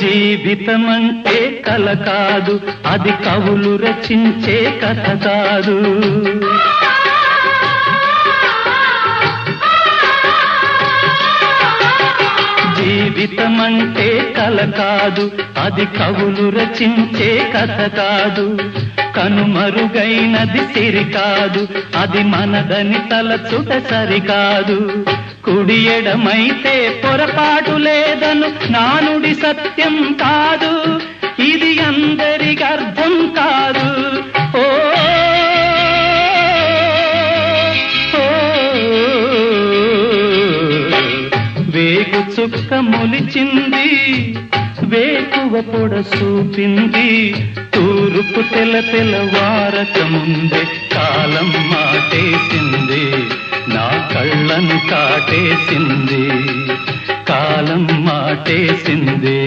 జీవితమంటే కల కాదు, అది కవులు రచించే కథ కాదు. జీవితమంటే కల కాదు, అది కవులు రచించే కథ కాదు. కనుమరుగైనది సిరి కాదు, అది మనదని తలచుట సరికాదు. కుడి ఎడమైతే పొరపాటు లేదను నానుడి సత్యం కాదు, ఇది అందరికి అర్థం కాదు. ఓ వేగు చుక్క మొలిచింది, వేకువ పొడ చూపింది, తూరుపు తెల్లవారక ముందే కాలం మాటేసింది, నా కళ్ళను కాటేసింది, కాలం మాటేసింది.